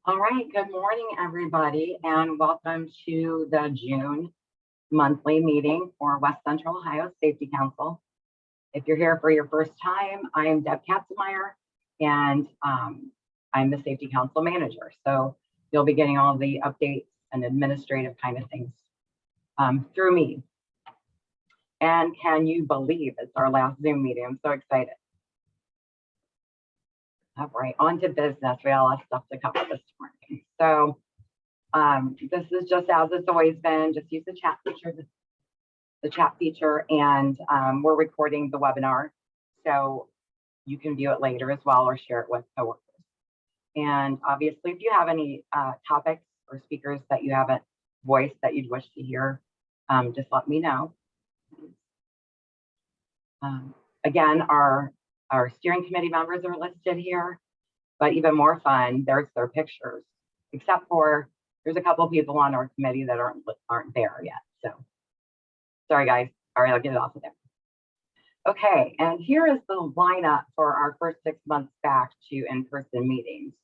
All right, good morning, everybody, and welcome to the June monthly meeting for West Central Ohio Safety Council. If you're here for your first time, I am Deb Katzenmeyer, and I'm the Safety Council Manager. So you'll be getting all the updates and administrative kind of things through me. And can you believe it's our last Zoom meeting? I'm so excited. All right, on to business. We all have stuff to cover this morning. So this is just as it's always been, just use the chat feature, and we're recording the webinar. So you can view it later as well or share it with coworkers. And obviously, if you have any topics or speakers that you haven't voiced that you'd wish to hear, just let me know. Again, our steering committee members are listed here, but even more fun, there's their pictures, except for there's a couple people on our committee that aren't there yet. So sorry, guys. All right, I'll get it off of there. Okay, and here is the lineup for our first 6 months back to in-person meetings.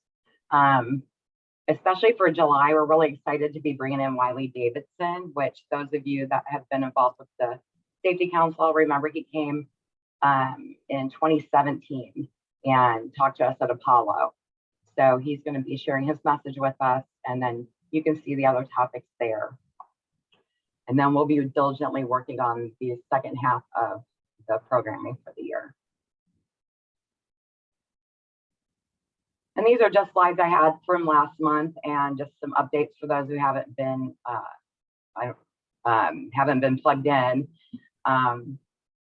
Especially for July, we're really excited to be bringing in Wiley Davidson, which those of you that have been involved with the Safety Council, remember he came in 2017 and talked to us at Apollo. So he's going to be sharing his message with us, and then you can see the other topics there. And then we'll be diligently working on the second half of the programming for the year. And these are just slides I had from last month, and just some updates for those who haven't been plugged in.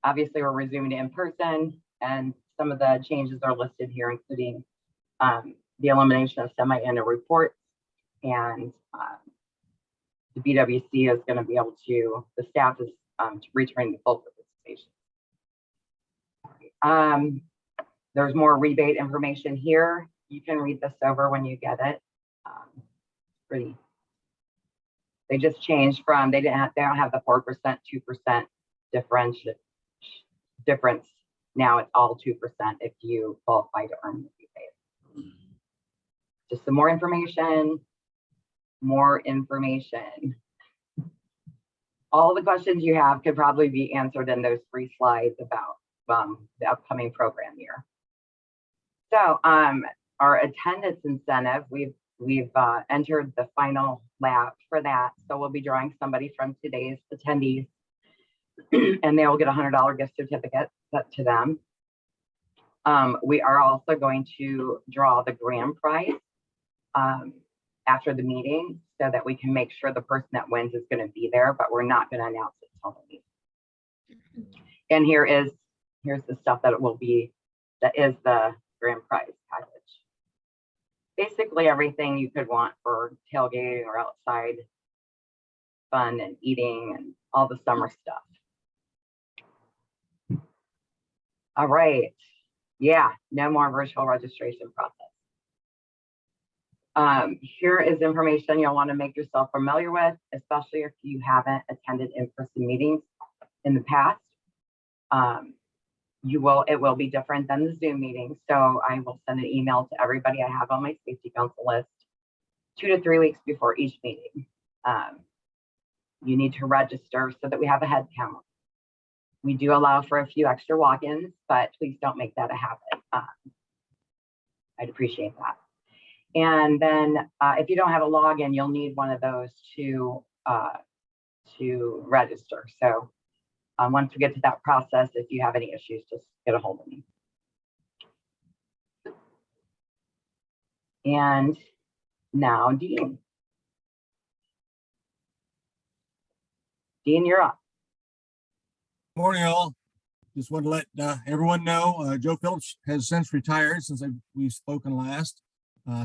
Obviously, we're resuming in person, and some of the changes are listed here, including the elimination of semi-annual reports, and the BWC is going to be able to, the staff is returning to full participation. There's more rebate information here. You can read this over when you get it. They just changed from, they don't have the 4%, 2% difference. Now it's all 2% if you qualify to earn the rebate. Just some more information. All the questions you have could probably be answered in those 3 slides about the upcoming program year. So our attendance incentive, we've entered the final lap for that. So we'll be drawing somebody from today's attendees, and they will get a $100 gift certificate to them. We are also going to draw the grand prize after the meeting, so that we can make sure the person that wins is going to be there, but we're not going to announce it until the meeting. And here's the stuff that is the grand prize package. Basically everything you could want for tailgating or outside fun and eating and all the summer stuff. All right. Yeah, no more virtual registration process. Here is information you'll want to make yourself familiar with, especially if you haven't attended in-person meetings in the past. It will be different than the Zoom meeting. So I will send an email to everybody I have on my Safety Council list 2 to 3 weeks before each meeting. You need to register so that we have a head count. We do allow for a few extra walk-ins, but please don't make that a habit. I'd appreciate that. And then if you don't have a login, you'll need one of those to register. So once we get to that process, if you have any issues, just get a hold of me. And now, Dean. Dean, you're up. Morning, all. Just want to let everyone know Joe Phillips has since retired since we've spoken last.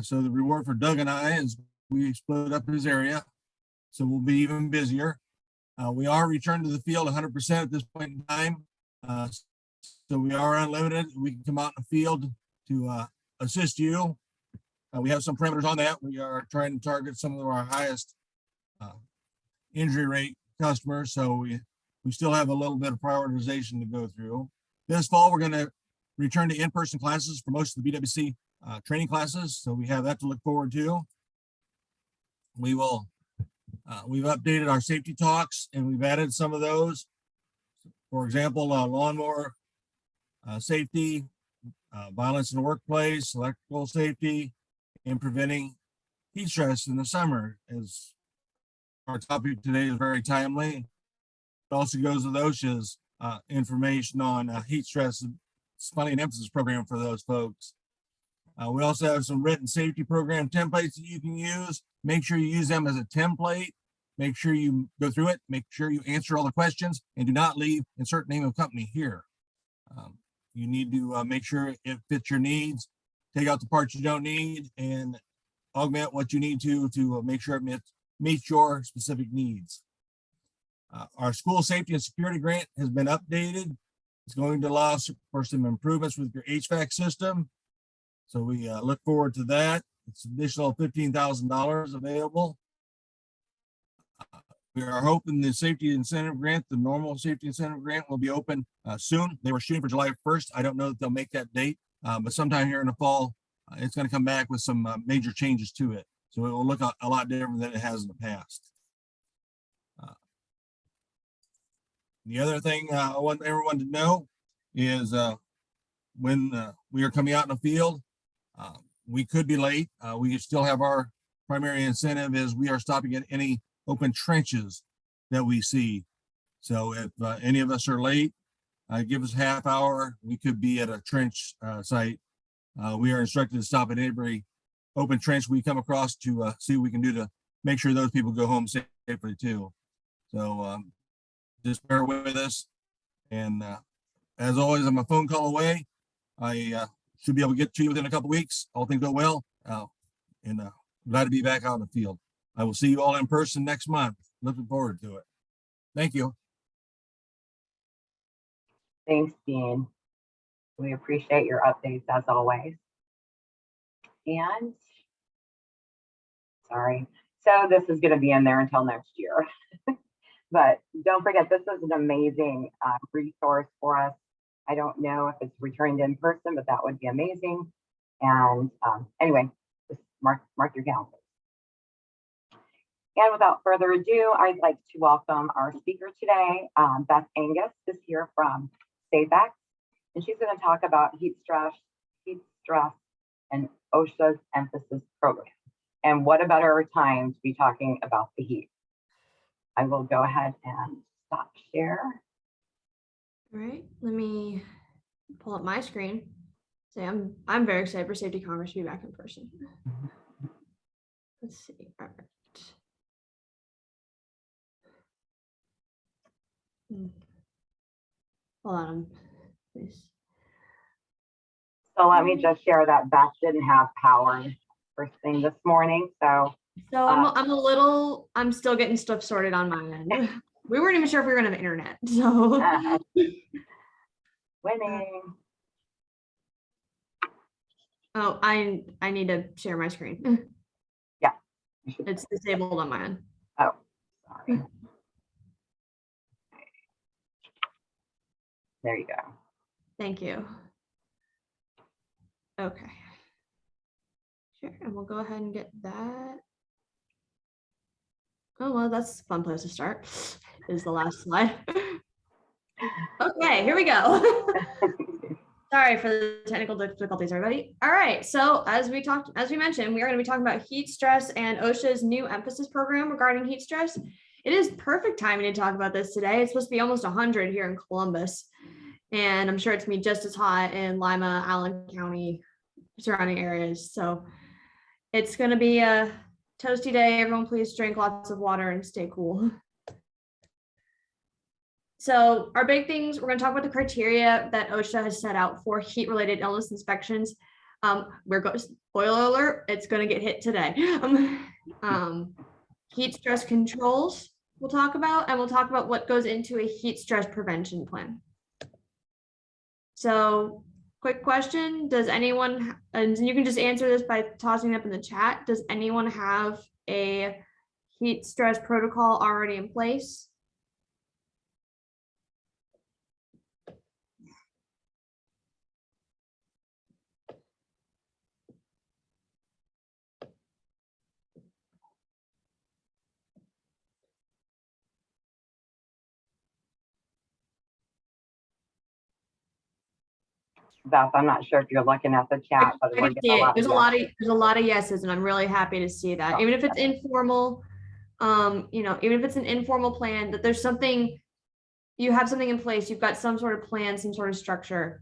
So the reward for Doug and I is we split up his area, so we'll be even busier. We are returned to the field 100% at this point in time. So we are unlimited. We can come out in the field to assist you. We have some parameters on that. We are trying to target some of our highest injury rate customers. So we still have a little bit of prioritization to go through. This fall, we're going to return to in-person classes for most of the BWC training classes. So we have that to look forward to. we've updated our safety talks and we've added some of those. For example, lawnmower safety, violence in the workplace, electrical safety, and preventing heat stress in the summer. As our topic today is very timely. It also goes with OSHA's information on heat stress, funding and emphasis program for those folks. We also have some written safety program templates that you can use. Make sure you use them as a template. Make sure you go through it. Make sure you answer all the questions and do not leave insert name of company here. You need to make sure it fits your needs. Take out the parts you don't need and augment what you need to make sure it meets your specific needs. Our school safety and security grant has been updated. It's going to allow for some improvements with your HVAC system. So we look forward to that. It's additional $15,000 available. We are hoping the safety incentive grant, the normal safety incentive grant, will be open soon. They were shooting for July 1st. I don't know that they'll make that date, but sometime here in the fall, it's going to come back with some major changes to it. So it will look a lot different than it has in the past. The other thing I want everyone to know is when we are coming out in the field, we could be late. We still have our primary incentive is we are stopping at any open trenches that we see. So if any of us are late, give us a half hour. We could be at a trench site. We are instructed to stop at every open trench we come across to see what we can do to make sure those people go home safely too. So just bear with us. And as always, I'm a phone call away. I should be able to get to you within a couple weeks. All things go well. And glad to be back out in the field. I will see you all in person next month. Looking forward to it. Thank you. Thanks, Dean. We appreciate your updates as always. And sorry, so this is going to be in there until next year. But don't forget, this is an amazing resource for us. I don't know if it's returned in person, but that would be amazing. And anyway, just mark your calendar. And without further ado, I'd like to welcome our speaker today. Beth Angus is here from SafeX, and she's going to talk about heat stress, and OSHA's emphasis program. And what a better time to be talking about the heat. I will go ahead and stop share. All right, let me pull up my screen. So I'm very excited for Safety Congress to be back in person. Let's see. All right. Hold on, please. So let me just share that Beth didn't have power first thing this morning. So I'm still getting stuff sorted on my end. We weren't even sure if we were gonna have internet, so. Winning. Oh, I need to share my screen. Yeah. It's disabled on my end. Oh, sorry. There you go. Thank you. Okay. Sure, and we'll go ahead and get that. Oh, well, that's a fun place to start, is the last slide. Okay, here we go. Sorry for the technical difficulties, everybody. All right, so as we mentioned, we are going to be talking about heat stress and OSHA's new emphasis program regarding heat stress. It is perfect timing to talk about this today. It's supposed to be almost 100 here in Columbus, and I'm sure it's going to be just as hot in Lima, Allen County, surrounding areas. So it's going to be a toasty day. Everyone please drink lots of water and stay cool. So our big things, we're going to talk about the criteria that OSHA has set out for heat-related illness inspections. Spoiler alert, it's going to get hit today. Heat stress controls we'll talk about, and we'll talk about what goes into a heat stress prevention plan. So quick question, does anyone, and you can just answer this by tossing it up in the chat, does anyone have a heat stress protocol already in place? Beth, I'm not sure if you're looking at the chat, but I we're can getting see it. There's yeses. a lot of yeses, and I'm really happy to see that. Even if it's informal, even if it's an informal plan, that there's something, you have something in place, you've got some sort of plan, some sort of structure.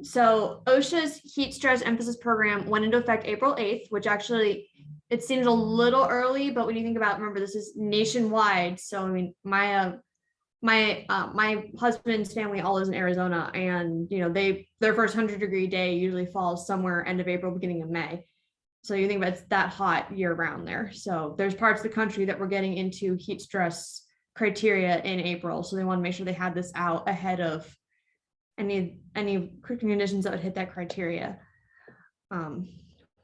So OSHA's heat stress emphasis program went into effect April 8th, which actually, it seems a little early, but when you think about, remember, this is nationwide. So I mean, my husband's family all lives in Arizona, and their first 100-degree day usually falls somewhere end of April, beginning of May. So you think about, it's that hot year round there. So there's parts of the country that we're getting into heat stress criteria in April. So they want to make sure they had this out ahead of any conditions that would hit that criteria. Of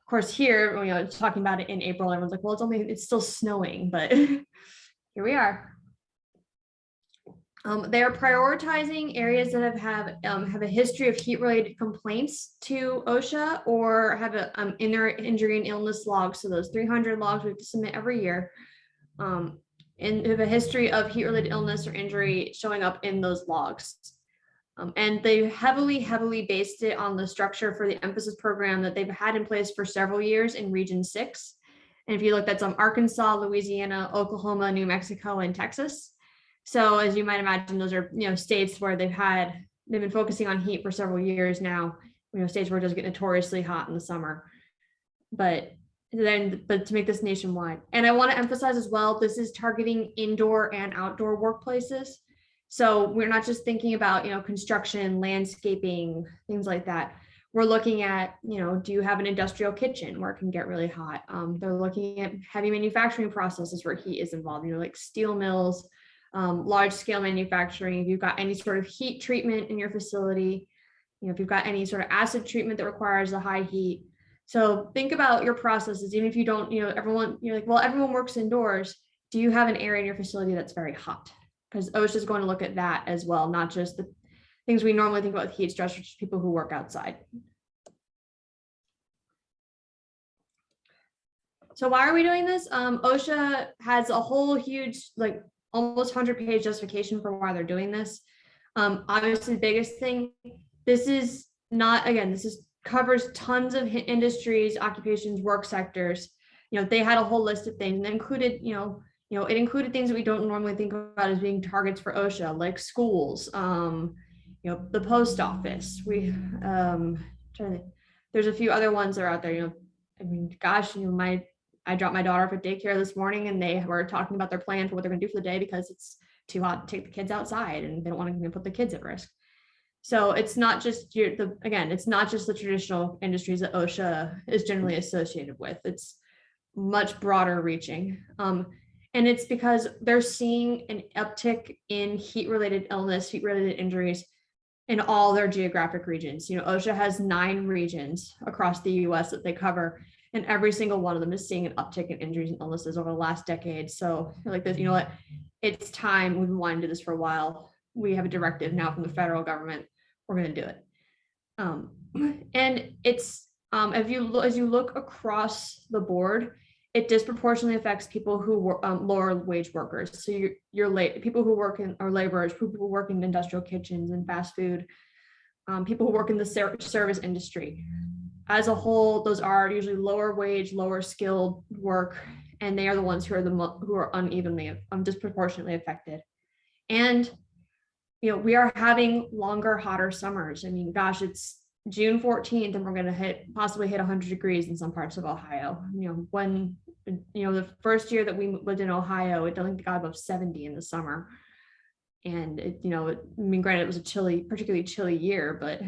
course, here, talking about it in April, everyone's like, well, it's still snowing, but here we are. They are prioritizing areas that have a history of heat-related complaints to OSHA, or have a in their injury and illness logs. So those 300 logs we have to submit every year, and have a history of heat-related illness or injury showing up in those logs. And they heavily based it on the structure for the emphasis program that they've had in place for several years in Region 6. And if you look, that's Arkansas, Louisiana, Oklahoma, New Mexico, and Texas. So as you might imagine, those are states where they've been focusing on heat for several years now. States where it does get notoriously hot in the summer. But to make this nationwide. And I want to emphasize as well, this is targeting indoor and outdoor workplaces. So we're not just thinking about, construction, landscaping, things like that. We're looking at, do you have an industrial kitchen where it can get really hot? They're looking at heavy manufacturing processes where heat is involved, like steel mills, large scale manufacturing. If you've got any sort of heat treatment in your facility, if you've got any sort of acid treatment that requires a high heat. So think about your processes, even if you don't, everyone, you're like, well, everyone works indoors. Do you have an area in your facility that's very hot? Because OSHA is going to look at that as well, not just the things we normally think about with heat stress, which is people who work outside. So why are we doing this? OSHA has a whole huge, like almost 100-page justification for why they're doing this. Obviously, the biggest thing, this is not, again, covers tons of industries, occupations, work sectors. They had a whole list of things, and included, it included things that we don't normally think about as being targets for OSHA, like schools, the post office. There's a few other ones that are out there. I mean, gosh, I dropped my daughter off at daycare this morning, and they were talking about their plan for what they're going to do for the day because it's too hot to take the kids outside, and they don't want to put the kids at risk. So it's not just it's not just the traditional industries that OSHA is generally associated with. It's much broader reaching. And it's because they're seeing an uptick in heat-related illness, heat-related injuries in all their geographic regions. OSHA has 9 regions across the US that they cover, and every single one of them is seeing an uptick in injuries and illnesses over the last decade. So like this, what? It's time. We've been wanting to do this for a while. We have a directive now from the federal government. We're going to do it. And it's, as you look across the board, it disproportionately affects people who were lower wage workers. So people who work in, or laborers, people who work in industrial kitchens and fast food, people who work in the service industry. As a whole, those are usually lower wage, lower skilled work, and they are the ones who are unevenly, disproportionately affected. And we are having longer, hotter summers. I mean, gosh, it's June 14th, and we're going to possibly hit 100 degrees in some parts of Ohio. When the first year that we lived in Ohio, it doesn't got above 70 in the summer. And granted, it was a particularly chilly year, but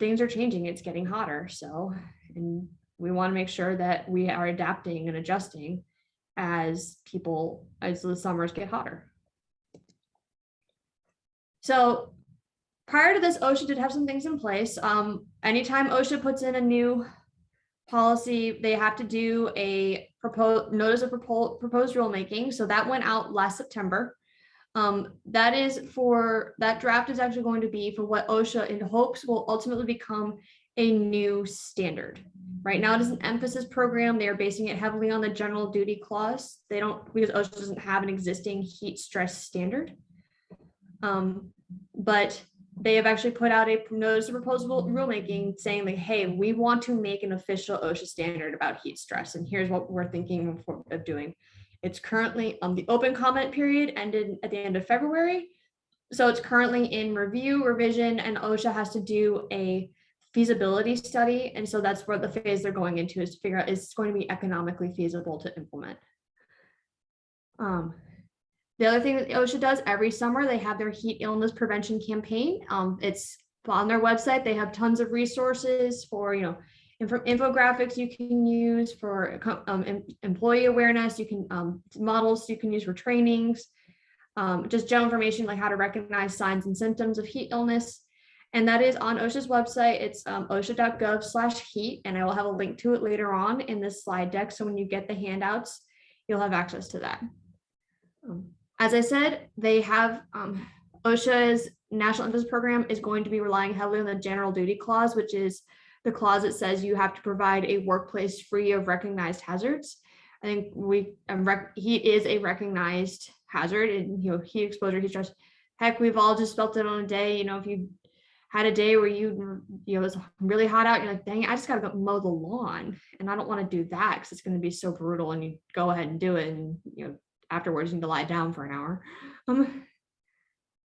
things are changing. It's getting hotter. So, and we want to make sure that we are adapting and adjusting as the summers get hotter. So prior to this, OSHA did have some things in place. Anytime OSHA puts in a new policy, they have to do a notice of proposed rulemaking. So that went out last September. That draft is actually going to be for what OSHA in hopes will ultimately become a new standard. Right now it is an emphasis program. They are basing it heavily on the general duty clause. Because OSHA doesn't have an existing heat stress standard. But they have actually put out a notice of proposal rulemaking saying like, hey, we want to make an official OSHA standard about heat stress. And here's what we're thinking of doing. It's currently the open comment period ended at the end of February. So it's currently in review, revision, and OSHA has to do a feasibility study. And so that's where the phase they're going into is to figure out is it's going to be economically feasible to implement. The other thing that OSHA does every summer, they have their heat illness prevention campaign. It's on their website. They have tons of resources for, infographics you can use for employee awareness. You can models you can use for trainings, just general information like how to recognize signs and symptoms of heat illness. And that is on OSHA's website. It's osha.gov/heat. And I will have a link to it later on in this slide deck. So when you get the handouts, you'll have access to that. As I said, they have OSHA's National Emphasis Program is going to be relying heavily on the General Duty Clause, which is the clause that says you have to provide a workplace free of recognized hazards. I think heat is a recognized hazard, and heat exposure, heat stress. Heck, we've all just felt it on a day. If you had a day where it's really hot out, you're like, dang, I just gotta go mow the lawn, and I don't want to do that because it's going to be so brutal. And you go ahead and do it, and afterwards you need to lie down for an hour.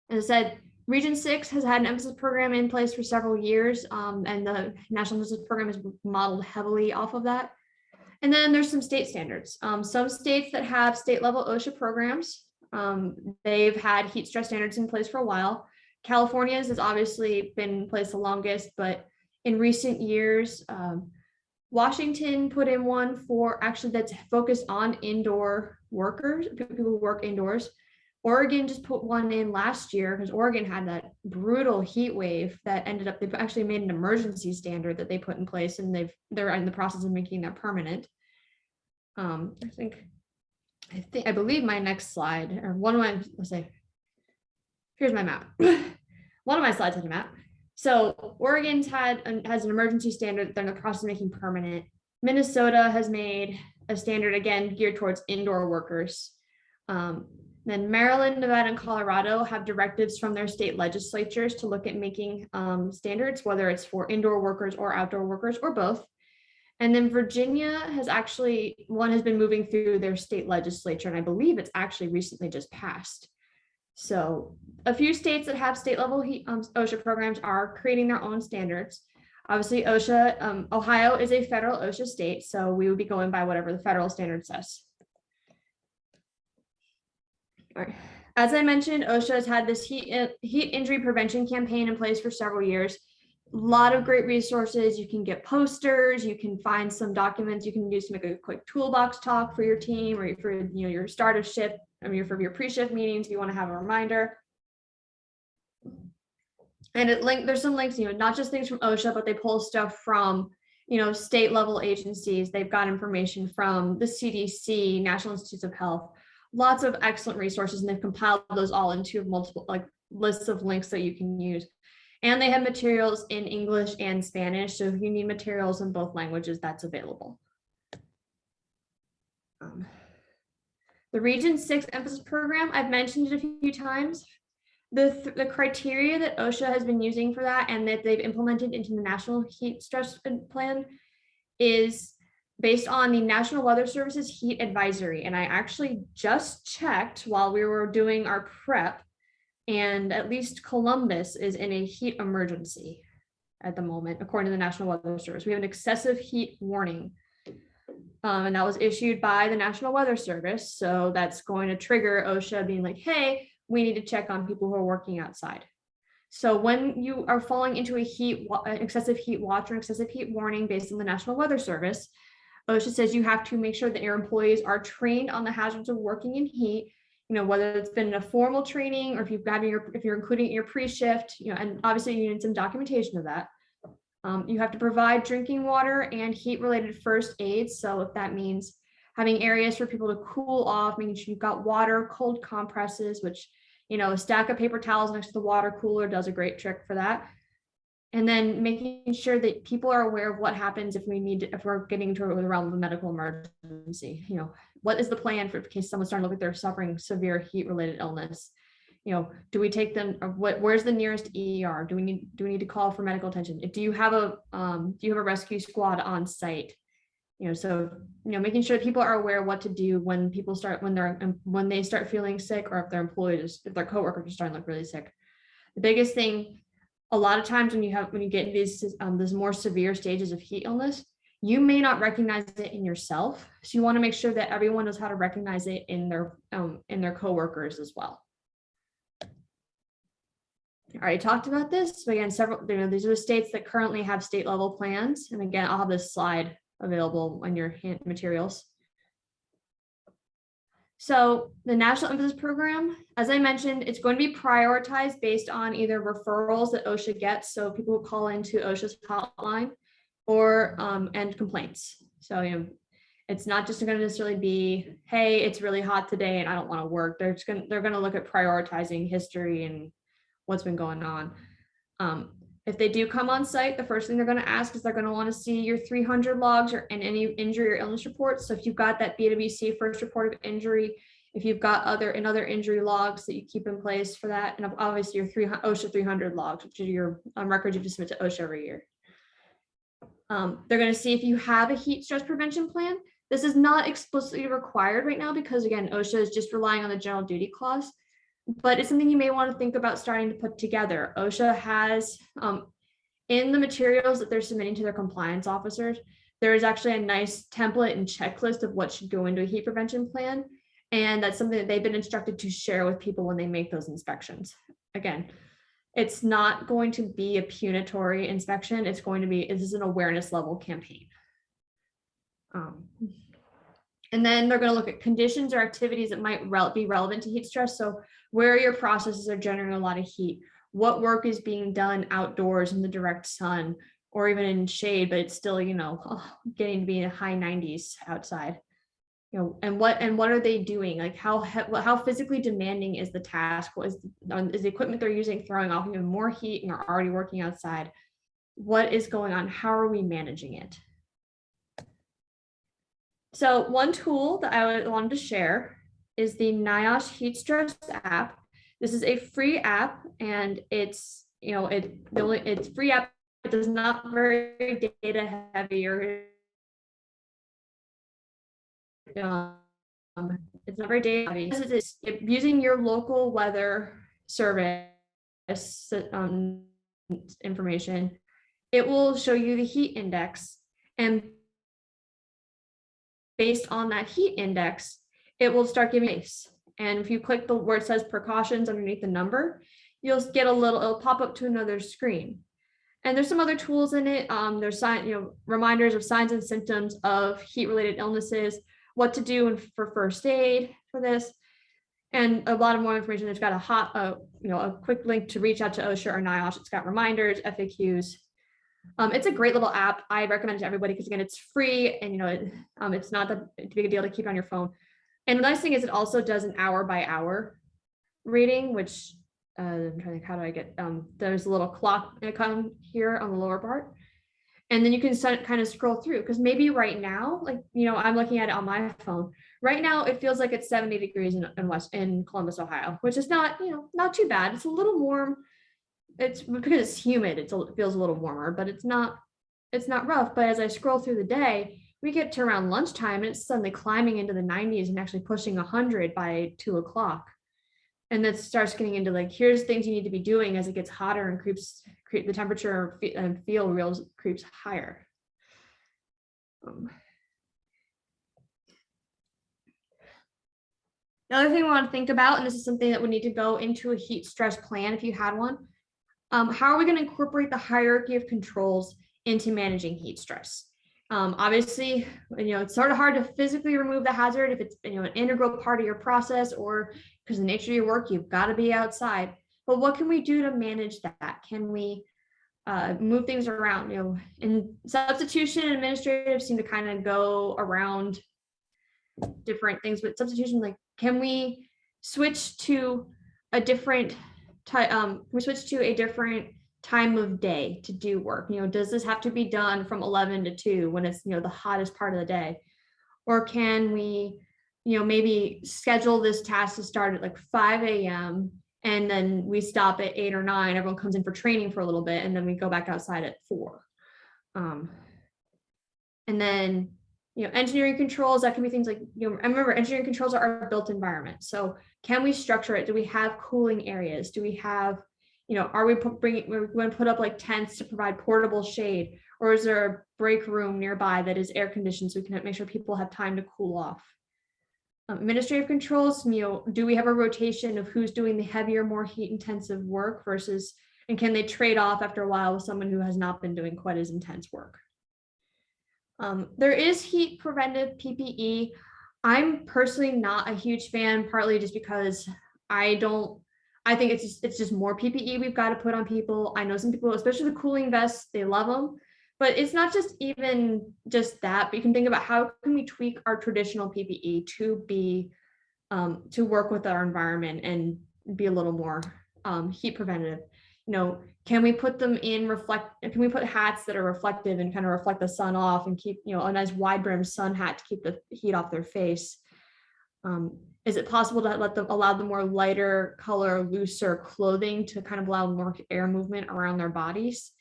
As I said, Region 6 has had an emphasis program in place for several years, and the National Emphasis Program is modeled heavily off of that. And then there's some state standards. Some states that have state level OSHA programs, they've had heat stress standards in place for a while. California's has obviously been in place the longest, but in recent years, Washington put in one for actually that's focused on indoor workers, people who work indoors. Oregon just put one in last year because Oregon had that brutal heat wave that ended up, they've actually made an emergency standard that they put in place, and they're in the process of making that permanent. I believe my next slide, or one of my, let's say, here's my map. One of my slides has a map. So Oregon's has an emergency standard that they're in the process of making permanent. Minnesota has made a standard, again, geared towards indoor workers. Then Maryland, Nevada, and Colorado have directives from their state legislatures to look at making standards, whether it's for indoor workers or outdoor workers or both. And then Virginia has been moving through their state legislature, and I believe it's actually recently just passed. So a few states that have state level OSHA programs are creating their own standards. Obviously, OSHA, Ohio is a federal OSHA state, so we would be going by whatever the federal standard says. All right. As I mentioned, OSHA has had this heat injury prevention campaign in place for several years. A lot of great resources. You can get posters, you can find some documents you can use to make a quick toolbox talk for your team or for your start of shift, for your pre-shift meetings if you want to have a reminder. And there's some links, not just things from OSHA, but they pull stuff from state level agencies. They've got information from the CDC, National Institutes of Health. Lots of excellent resources, and they've compiled those all into multiple lists of links that you can use. And they have materials in English and Spanish. So if you need materials in both languages, that's available. The Region 6 emphasis program, I've mentioned it a few times. The criteria that OSHA has been using for that and that they've implemented into the National Heat Stress Plan is based on the National Weather Service's heat advisory. And I actually just checked while we were doing our prep, and at least Columbus is in a heat emergency at the moment, according to the National Weather Service. We have an excessive heat warning, and that was issued by the National Weather Service. So that's going to trigger OSHA being like, hey, we need to check on people who are working outside. So when you are falling into an excessive heat watch or excessive heat warning based on the National Weather Service, OSHA says you have to make sure that your employees are trained on the hazards of working in heat, whether it's been a formal training or if you're including your pre-shift, and obviously you need some documentation of that. You have to provide drinking water and heat related first aid. So if that means having areas for people to cool off, making sure you've got water, cold compresses, which, a stack of paper towels next to the water cooler does a great trick for that. And then making sure that people are aware of what happens if we're getting into the realm of a medical emergency. What is the plan for in case someone's starting to look like they're suffering severe heat related illness? do we take them, or where's the nearest ER? Do we need to call for medical attention? Do you have a rescue squad on site? So making sure people are aware what to do when they start feeling sick, or if their coworkers are starting to look really sick. The biggest thing, a lot of times when you get into these more severe stages of heat illness, you may not recognize it in yourself. So you want to make sure that everyone knows how to recognize it in their coworkers as well. I already talked about this, but again, these are the states that currently have state level plans. And again, I'll have this slide available on your hand materials. So the National Emphasis Program, as I mentioned, it's going to be prioritized based on either referrals that OSHA gets, so people who call into OSHA's hotline, or and complaints. So it's not just going to necessarily be, hey, it's really hot today and I don't want to work. They're going to look at prioritizing history and what's been going on. If they do come on site, the first thing they're going to ask is they're going to want to see your 300 logs and any injury or illness reports. So if you've got that BWC first report of injury, if you've got other injury logs that you keep in place for that, and obviously your OSHA 300 logs, which are your records you have to submit to OSHA every year. They're going to see if you have a heat stress prevention plan. This is not explicitly required right now because, again, OSHA is just relying on the general duty clause, but it's something you may want to think about starting to put together. OSHA has, in the materials that they're submitting to their compliance officers, there is actually a nice template and checklist of what should go into a heat prevention plan. And that's something that they've been instructed to share with people when they make those inspections. Again, it's not going to be a punitory inspection. It's going to be, this is an awareness level campaign. And then they're going to look at conditions or activities that might be relevant to heat stress. So where your processes are generating a lot of heat, what work is being done outdoors in the direct sun or even in shade, but it's still, getting to be in the high 90s outside. And what are they doing? Like how physically demanding is the task? Is the equipment they're using throwing off even more heat and they're already working outside? What is going on? How are we managing it? So one tool that I wanted to share is the NIOSH Heat Stress app. This is a free app, and it's it's free app. It does not very data heavy or it's not very data heavy. It's using your local weather service information. It will show you the heat index, and based on that heat index, it will start giving race. And if you click where it says precautions underneath the number, you'll get it'll pop up to another screen. And there's some other tools in it. There's reminders of signs and symptoms of heat-related illnesses, what to do for first aid for this, and a lot of more information. It's got a quick link to reach out to OSHA or NIOSH. It's got reminders, FAQs. It's a great little app. I recommend it to everybody because, again, it's free and it's not that big a deal to keep on your phone. And the nice thing is it also does an hour by hour reading, which I'm trying to think, how do I get, there's a little clock icon here on the lower part. And then you can kind of scroll through, because maybe right now, I'm looking at it on my phone. Right now, it feels like it's 70 degrees in Columbus, Ohio, which is not, not too bad. It's a little warm. It's because it's humid. It feels a little warmer, but it's not rough. But as I scroll through the day, we get to around lunchtime and it's suddenly climbing into the 90s and actually pushing 100 by 2 o'clock. And that starts getting into here's things you need to be doing as it gets hotter and the temperature and creeps higher. The other thing we want to think about, and this is something that would need to go into a heat stress plan if you had one, how are we going to incorporate the hierarchy of controls into managing heat stress? Obviously, it's sort of hard to physically remove the hazard if it's an integral part of your process, or because the nature of your work, you've got to be outside. But what can we do to manage that? Can we move things around? In substitution and administrative seem to kind of go around different things, but substitution, can we switch to a different time of day to do work? Does this have to be done from 11 to 2 when it's the hottest part of the day? Or can we maybe schedule this task to start at 5 a.m. And then we stop at 8 or 9, everyone comes in for training for a little bit, and then we go back outside at 4. And then, engineering controls, that can be things like, I remember engineering controls are our built environment. So can we structure it? Do we have cooling areas? Do we have, are we we're going to put up like tents to provide portable shade? Or is there a break room nearby that is air conditioned so we can make sure people have time to cool off? Administrative controls, do we have a rotation of who's doing the heavier, more heat intensive work versus, and can they trade off after a while with someone who has not been doing quite as intense work? There is heat preventive PPE. I'm personally not a huge fan, partly just because I think it's just more PPE we've got to put on people. I know some people, especially the cooling vests, they love them, but it's not just even just that, but you can think about how can we tweak our traditional PPE to be, to work with our environment and be a little more heat preventative. Can we put them in can we put hats that are reflective and kind of reflect the sun off and keep, a nice wide brim sun hat to keep the heat off their face? Is it possible to allow them more lighter color, looser clothing to kind of allow more air movement around their bodies?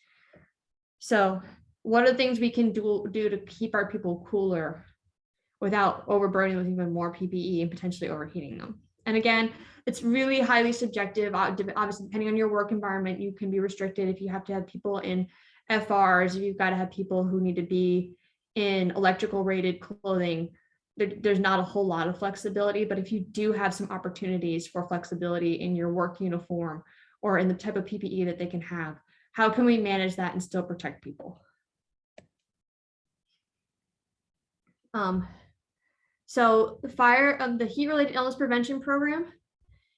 So what are the things we can do to keep our people cooler without overburdening with even more PPE and potentially overheating them? And again, it's really highly subjective. Obviously, depending on your work environment, you can be restricted if you have to have people in FRs, if you've got to have people who need to be in electrical rated clothing. There's not a whole lot of flexibility, but if you do have some opportunities for flexibility in your work uniform or in the type of PPE that they can have, how can we manage that and still protect people? So the heat-related illness prevention program,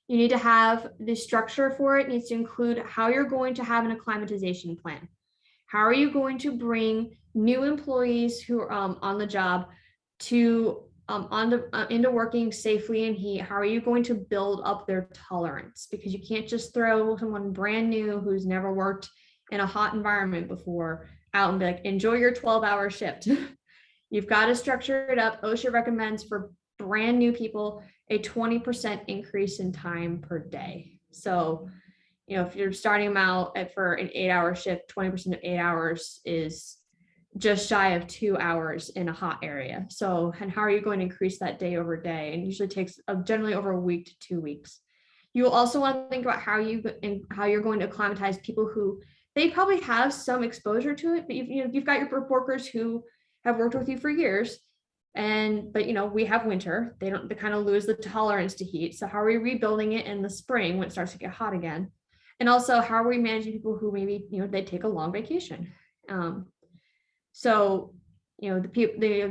you need to have the structure for it. It needs to include how you're going to have an acclimatization plan. How are you going to bring new employees who are on the job to into working safely in heat? How are you going to build up their tolerance? Because you can't just throw someone brand new who's never worked in a hot environment before out and be like, enjoy your 12-hour shift. You've got to structure it up. OSHA recommends for brand new people a 20% increase in time per day. So, if you're starting them out for an 8-hour shift, 20% of 8 hours is just shy of 2 hours in a hot area. So, and how are you going to increase that day over day? And usually takes generally over a week to 2 weeks. You will also want to think about how you're going to acclimatize people who they probably have some exposure to it, but you've got your workers who have worked with you for years, but we have winter. They kind of lose the tolerance to heat. So how are we rebuilding it in the spring when it starts to get hot again? And also, how are we managing people who maybe they take a long vacation? They've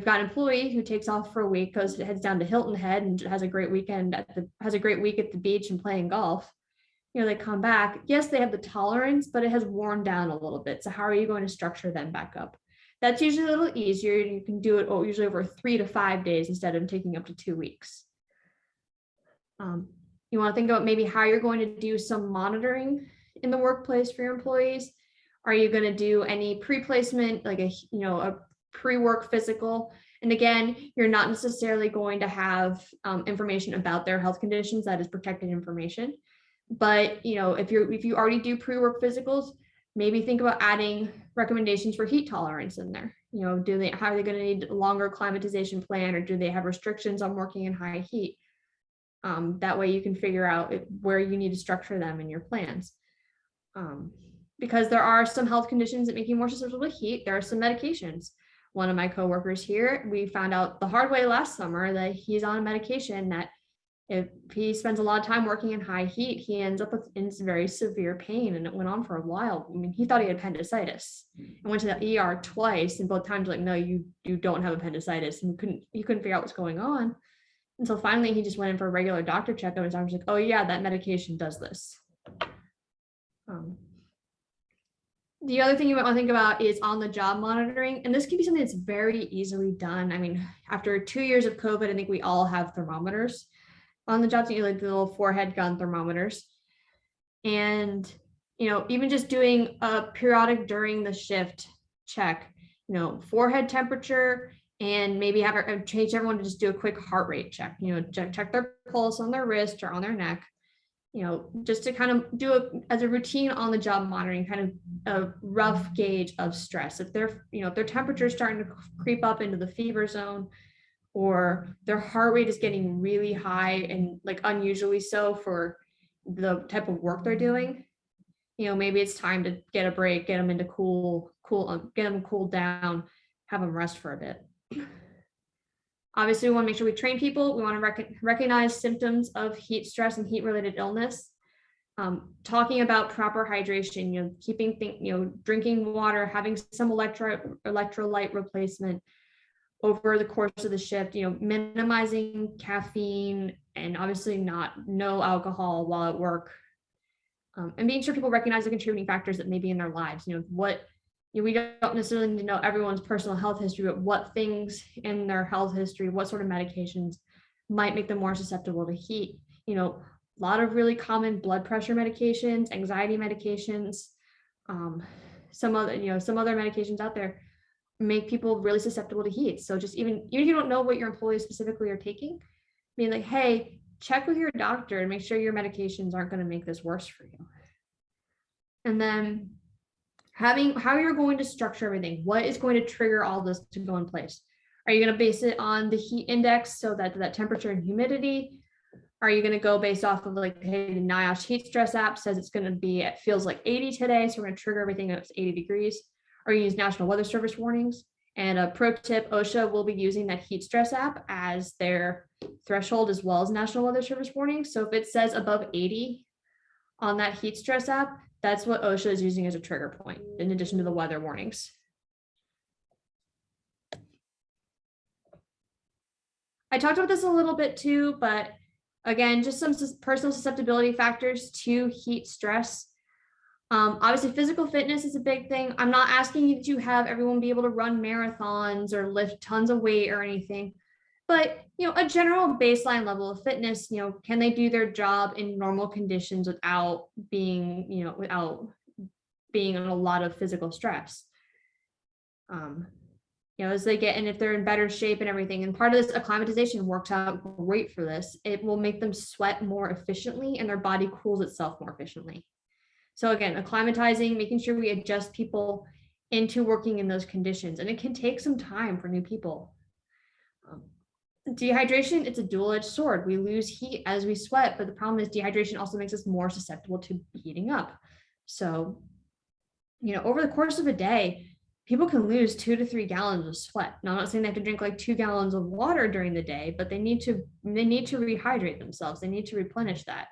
got an employee who takes off for a week, heads down to Hilton Head and has a great weekend has a great week at the beach and playing golf. They come back. Yes, they have the tolerance, but it has worn down a little bit. So how are you going to structure them back up? That's usually a little easier. You can do it usually over 3 to 5 days instead of taking up to 2 weeks. You want to think about maybe how you're going to do some monitoring in the workplace for your employees. Are you going to do any pre-placement, like a pre-work physical? And again, you're not necessarily going to have information about their health conditions. That is protected information. But if you already do pre-work physicals, maybe think about adding recommendations for heat tolerance in there. How are they going to need a longer acclimatization plan, or do they have restrictions on working in high heat? That way you can figure out where you need to structure them in your plans. Because there are some health conditions that make you more susceptible to heat. There are some medications. One of my coworkers here, we found out the hard way last summer that he's on a medication that if he spends a lot of time working in high heat, he ends up in very severe pain, and it went on for a while. I mean, he thought he had appendicitis and went to the ER twice, and both times like, no, you don't have appendicitis, and he couldn't figure out what's going on until finally he just went in for a regular doctor checkup, and I was like, oh yeah, that medication does this. The other thing you might want to think about is on-the-job monitoring, and this can be something that's very easily done. I mean, after 2 years of COVID, I think we all have thermometers on the job, like the little forehead gun thermometers. And, even just doing a periodic during the shift check, forehead temperature, and maybe change everyone to just do a quick heart rate check, check their pulse on their wrist or on their neck. just to kind of do as a routine on the job monitoring, kind of a rough gauge of stress. If if their temperature is starting to creep up into the fever zone, or their heart rate is getting really high and like unusually so for the type of work they're doing, maybe it's time to get a break, get them into get them cooled down, have them rest for a bit. Obviously, we want to make sure we train people. We want to recognize symptoms of heat stress and heat related illness. Talking about proper hydration, drinking water, having some electrolyte replacement over the course of the shift, minimizing caffeine, and obviously no alcohol while at work. And making sure people recognize the contributing factors that may be in their lives. We don't necessarily need to know everyone's personal health history, but what things in their health history, what sort of medications might make them more susceptible to heat. A lot of really common blood pressure medications, anxiety medications, some other medications out there make people really susceptible to heat. So just even if you don't know what your employees specifically are taking, being like, hey, check with your doctor and make sure your medications aren't going to make this worse for you. And then having how you're going to structure everything. What is going to trigger all this to go in place? Are you going to base it on the heat index, so that temperature and humidity? Are you going to go based off of like, hey, the NIOSH heat stress app says it's going to be, it feels like 80 today, so we're going to trigger everything that's 80 degrees? Or you use National Weather Service warnings? And a pro tip, OSHA will be using that heat stress app as their threshold as well as National Weather Service warnings. So if it says above 80 on that heat stress app, that's what OSHA is using as a trigger point, in addition to the weather warnings. I talked about this a little bit too, but again, just some personal susceptibility factors to heat stress. Obviously, physical fitness is a big thing. I'm not asking you to have everyone be able to run marathons or lift tons of weight or anything, but a general baseline level of fitness. Can they do their job in normal conditions without being in a lot of physical stress? As they get, and if they're in better shape and everything, and part of this acclimatization works out great for this, it will make them sweat more efficiently and their body cools itself more efficiently. So again, acclimatizing, making sure we adjust people into working in those conditions, and it can take some time for new people. Dehydration, it's a dual-edged sword. We lose heat as we sweat, but the problem is dehydration also makes us more susceptible to heating up. So, over the course of a day, people can lose 2 to 3 gallons of sweat. Now, I'm not saying they have to drink like 2 gallons of water during the day, but they need to rehydrate themselves. They need to replenish that.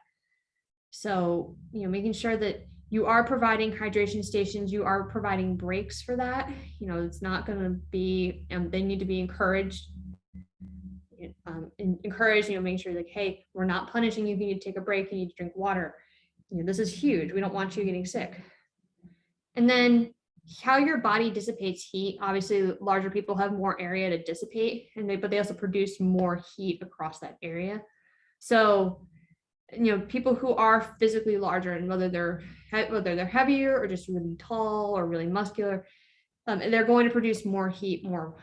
So, making sure that you are providing hydration stations, you are providing breaks for that. It's not going to be, they need to be encouraged, making sure like, hey, we're not punishing you. You need to take a break. You need to drink water. This is huge. We don't want you getting sick. And then how your body dissipates heat. Obviously, larger people have more area to dissipate, but they also produce more heat across that area. So, people who are physically larger, and whether they're heavier or just really tall or really muscular, they're going to produce more heat, more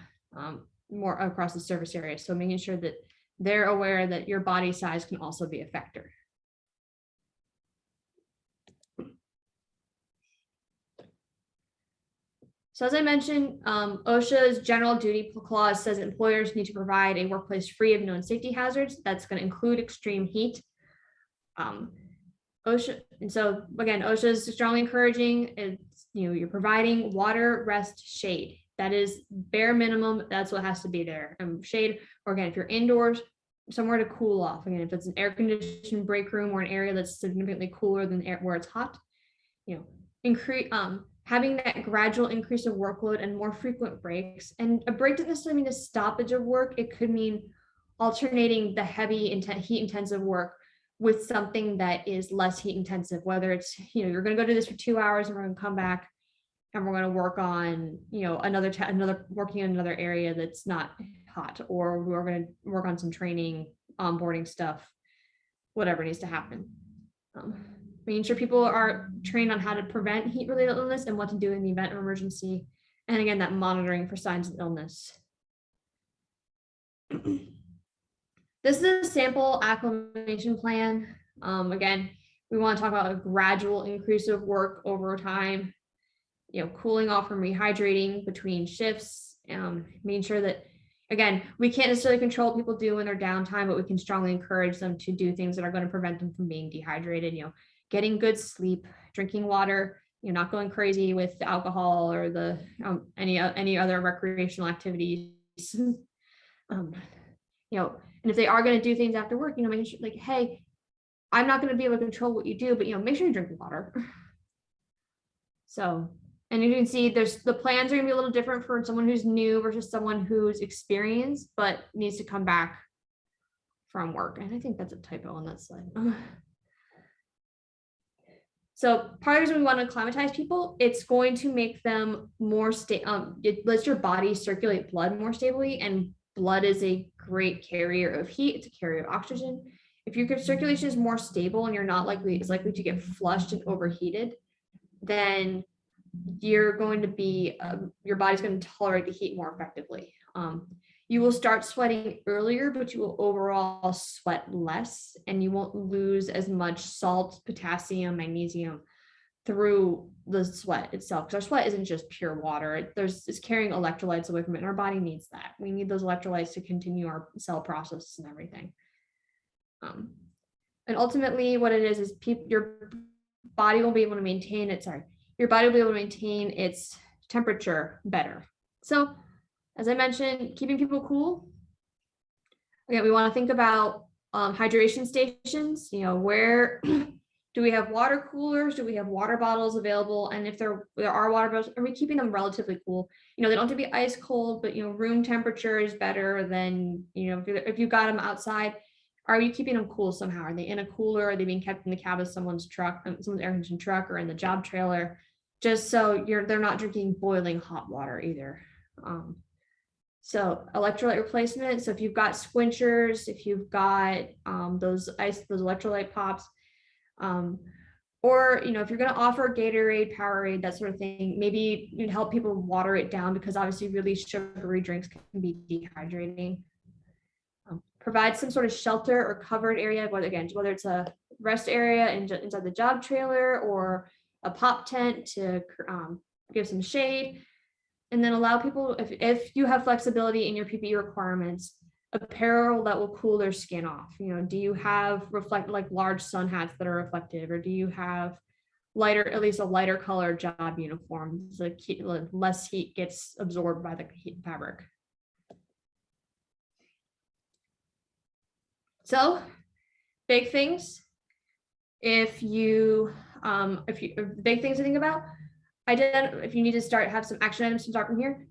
across the surface area. So making sure that they're aware that your body size can also be a factor. So as I mentioned, OSHA's general duty clause says employers need to provide a workplace free of known safety hazards. That's going to include extreme heat. OSHA, and so again, OSHA is strongly encouraging, it's, you're providing water, rest, shade. That is bare minimum. That's what has to be there. Shade, or again, if you're indoors, somewhere to cool off. Again, if it's an air conditioned break room or an area that's significantly cooler than where it's hot, increase, having that gradual increase of workload and more frequent breaks. And a break doesn't necessarily mean a stoppage of work. It could mean alternating the heavy, heat intensive work with something that is less heat intensive, whether it's, you're going to go do this for 2 hours and we're going to come back and we're going to work on, working in another area that's not hot, or we're going to work on some training, onboarding stuff, whatever needs to happen. Making sure people are trained on how to prevent heat-related illness and what to do in the event of emergency. And again, that monitoring for signs of illness. This is a sample acclimation plan. Again, We want to talk about a gradual increase of work over time, cooling off and rehydrating between shifts, making sure that, again, we can't necessarily control what people do in their downtime, but we can strongly encourage them to do things that are going to prevent them from being dehydrated, getting good sleep, drinking water, not going crazy with the alcohol or the any other recreational activities. And if they are going to do things after work, making sure, like, hey, I'm not going to be able to control what you do, but make sure you drink water. So, and you can see the plans are going to be a little different for someone who's new versus someone who's experienced but needs to come back from work. And I think that's a typo on that slide. So part of the reason we want to acclimatize people, it's going to make them more stable. It lets your body circulate blood more stably, and blood is a great carrier of heat. It's a carrier of oxygen. If your circulation is more stable and you're not likely to get flushed and overheated, then you're going to be, your body's going to tolerate the heat more effectively. You will start sweating earlier, but you will overall sweat less, and you won't lose as much salt, potassium, magnesium through the sweat itself. Because our sweat isn't just pure water. It's carrying electrolytes away from it, and our body needs that. We need those electrolytes to continue our cell processes and everything. And ultimately what it is your body will be able to maintain its temperature better. So as I mentioned, keeping people cool. Again, we want to think about hydration stations. Where do we have water coolers? Do we have water bottles available? And if there are water bottles, are we keeping them relatively cool? They don't have to be ice cold, but room temperature is better than, if you got them outside. Are you keeping them cool somehow? Are they in a cooler? Are they being kept in the cab of someone's truck, someone's air conditioned truck, or in the job trailer? Just so they're not drinking boiling hot water either. So electrolyte replacement. So if you've got squinchers, if you've got those electrolyte pops, or if you're going to offer Gatorade, Powerade, that sort of thing, maybe you'd help people water it down, because obviously really sugary drinks can be dehydrating. Provide some sort of shelter or covered area, whether it's a rest area inside the job trailer or a pop tent to give some shade. And then allow people, if you have flexibility in your PPE requirements, apparel that will cool their skin off. Do you have large sun hats that are reflective, or do you have at least a lighter color job uniform, so less heat gets absorbed by the heat fabric. So big things, big things to think about. If you need to have some action items to start from here,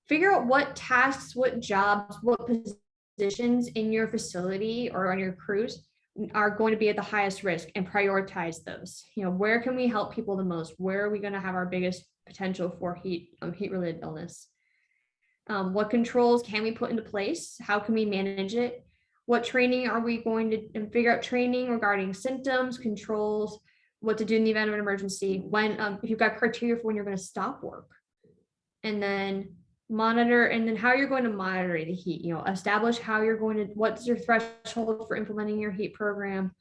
figure out what tasks, what jobs, what positions in your facility or on your crews are going to be at the highest risk, and prioritize those. Where can we help people the most? Where are we going to have our biggest potential for heat-related illness? What controls can we put into place? How can we manage it? What training are we going to figure out? Training regarding symptoms, controls, what to do in the event of an emergency, when if you've got criteria for when you're going to stop work, and then monitor, and then how you're going to monitor the heat. Establish what's your threshold for implementing your heat program,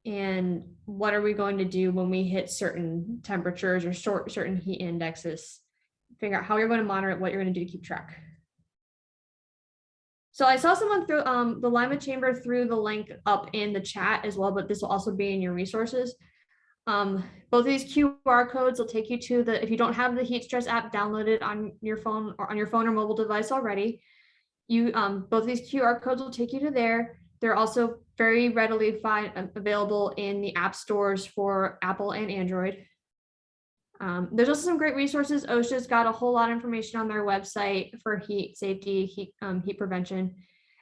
and what are we going to do when we hit certain temperatures or certain heat indexes. Figure out how you're going to monitor it, what you're going to do to keep track. So I saw someone through the Lima Chamber threw the link up in the chat as well, but this will also be in your resources. Both of these QR codes will take you to if you don't have the Heat Stress app downloaded on your phone or mobile device already, both of these QR codes will take you to there. They're also very readily available in the app stores for Apple and Android. There's also some great resources. OSHA's got a whole lot of information on their website for heat safety, heat prevention.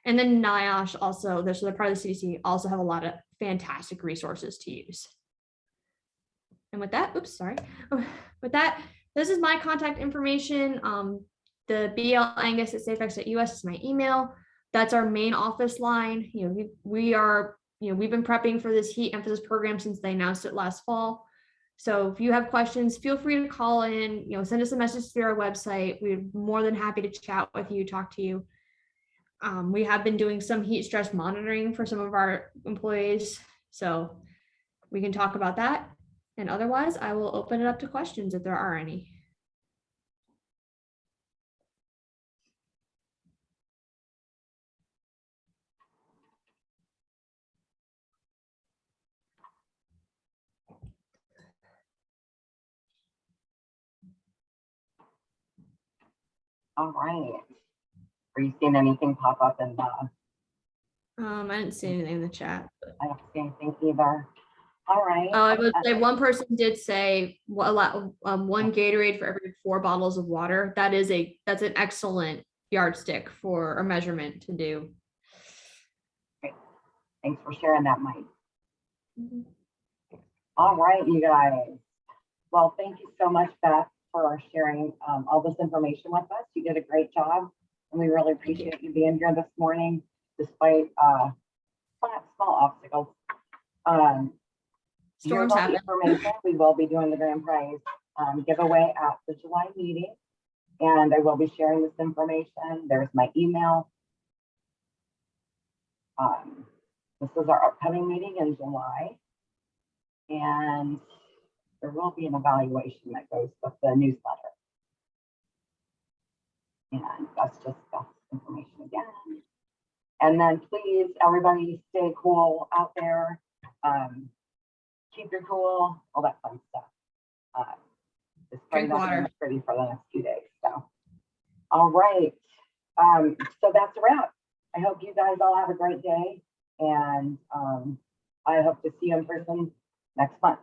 And then NIOSH also, they're part of the CDC, also have a lot of fantastic resources to use. And with that, this is my contact information. The BLAngus@safex.us is my email. That's our main office line. We've been prepping for this heat emphasis program since they announced it last fall. So if you have questions, feel free to call in, send us a message through our website. We're more than happy to chat with you, talk to you. We have been doing some heat stress monitoring for some of our employees. So we can talk about that. And otherwise, I will open it up to questions if there are any. All right. Are you seeing anything pop up in the, I didn't see anything in the chat. I don't see anything either. All right. Oh, I would say one person did say one Gatorade for every 4 bottles of water. That's an excellent yardstick for a measurement to do. Thanks for sharing that, Mike. All right, you guys. Well, thank you so much, Beth, for sharing all this information with us. You did a great job, and we really appreciate you being here this morning, despite small obstacles. Storms happen. Information, we will be doing the grand prize giveaway at the July meeting, and I will be sharing this information. There's my email. This is our upcoming meeting in July, and there will be an evaluation that goes with the newsletter. And that's just information again. And then please, everybody stay cool out there. Keep your cool, all that fun stuff. Just Drink water. Pretty for the next few days. So, all right. So that's a wrap. I hope you guys all have a great day, and I hope to see you in person next month.